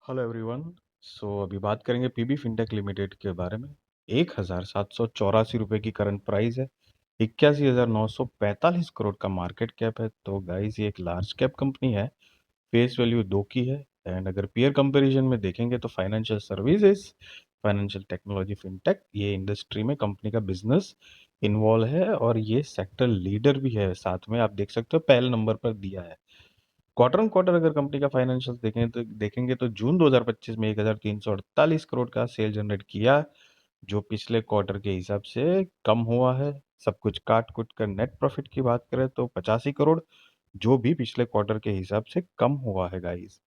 Hello everyone. अभी बात करेंगे पीबी फिनटेक लिमिटेड के बारे में। 1,784 रुपये की करंट प्राइस है। 81,945 करोड़ का मार्केट कैप है। तो गाइस ये एक लार्ज कैप कंपनी है। फेस वैल्यू 2 की है। एंड अगर पीयर कंपैरिजन में देखेंगे तो financial services, financial technology, fintech, ये इंडस्ट्री में कंपनी का बिजनेस इन्वॉल्व है और ये सेक्टर लीडर भी है। साथ में आप देख सकते हो पहले नंबर पर दिया है। क्वार्टर ऑन क्वार्टर अगर कंपनी का फाइनेंशियल देखेंगे तो जून 2025 में 1,348 करोड़ का सेल जनरेट किया, जो पिछले क्वार्टर के हिसाब से कम हुआ है। सब कुछ काट कुट कर नेट प्रॉफिट की बात करें तो 85 करोड़, जो भी पिछले क्वार्टर के हिसाब से कम हुआ है गाइस।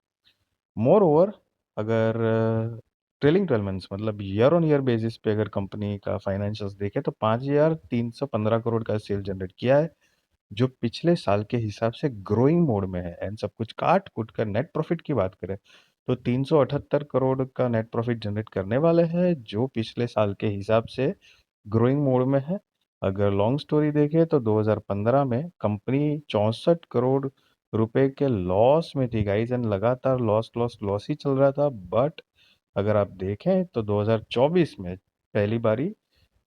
मोर ओवर, अगर ट्रेलिंग 12 मंथ्स मतलब ईयर ऑन ईयर बेसिस पे अगर कंपनी का फाइनेंशियल्स देखे तो 5,315 करोड़ का सेल जनरेट किया है, जो पिछले साल के हिसाब से ग्रोइंग मोड में है। एंड सब कुछ काट कुट कर नेट प्रॉफिट की बात करें तो 378 करोड़ का नेट प्रॉफिट जनरेट करने वाले हैं, जो पिछले साल के हिसाब से ग्रोइंग मोड में है। अगर लॉन्ग स्टोरी देखें तो 2015 में कंपनी 64 करोड़ रुपए के लॉस में थी गाइस, एंड लगातार लॉस लॉस लॉस ही चल रहा था। बट अगर आप देखें तो 2024 में पहली बारी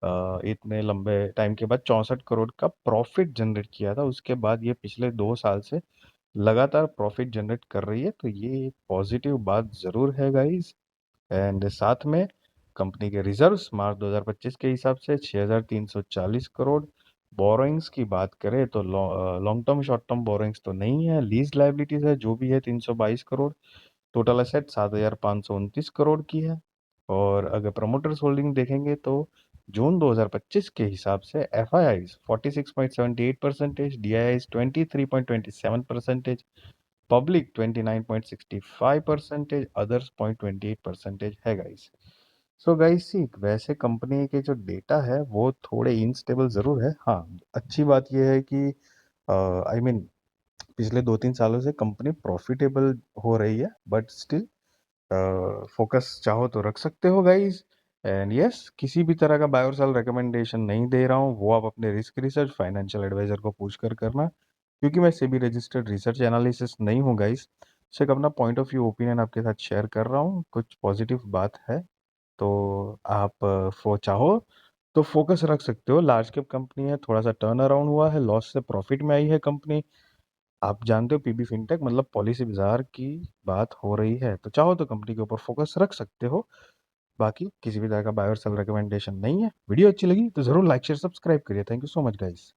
इतने लंबे टाइम के बाद 64 करोड़ का प्रॉफिट जनरेट किया था। उसके बाद ये पिछले 2 साल से लगातार प्रॉफिट जनरेट कर रही है, तो ये एक पॉजिटिव बात जरूर है गाइस। एंड साथ में कंपनी के रिजर्व्स मार्च 2025 के हिसाब से 6,340 करोड़। बोरोइंग्स की बात करें तो long term short term borrowings तो नहीं है, लीज लाइबिलिटीज है जो भी है 322 करोड़। टोटल एसेट 7,529 करोड़ की है। और अगर प्रमोटर्स होल्डिंग देखेंगे तो जून 2025 के हिसाब से F I eyes 46.78%, D I eyes 23.27%, public 29.65%, others 0.28% है गाइस। सो गाइस सी वैसे कंपनी के जो डेटा है वो थोड़े इनस्टेबल ज़रूर है। हाँ, अच्छी बात यह है कि आई मीन पिछले 2-3 सालों से कंपनी प्रॉफिटेबल हो रही है, बट स्टिल फोकस चाहो तो रख सकते हो गाइस। एंड यस, किसी भी तरह का बाय और सेल रिकमेंडेशन नहीं दे रहा हूँ, वो आप अपने रिस्क रिसर्च फाइनेंशियल एडवाइजर को पूछ कर करना, क्योंकि मैं सेबी रजिस्टर्ड रिसर्च एनालिसिस नहीं हूँ गाइस। सिर्फ अपना पॉइंट ऑफ व्यू ओपिनियन आपके साथ शेयर कर रहा हूँ। कुछ पॉजिटिव बात है तो आप चाहो तो फोकस रख सकते हो। लार्ज कैप कंपनी है, थोड़ा सा टर्न अराउंड हुआ है, लॉस से प्रॉफिट में आई है कंपनी। आप जानते हो पीबी फिनटेक मतलब पॉलिसी बाजार की बात हो रही है, तो चाहो तो कंपनी के ऊपर फोकस रख सकते हो। बाकी किसी भी तरह का बाय और सेल रिकमेंडेशन नहीं है। वीडियो अच्छी लगी तो जरूर लाइक शेयर सब्सक्राइब करिए। Thank you so much guys.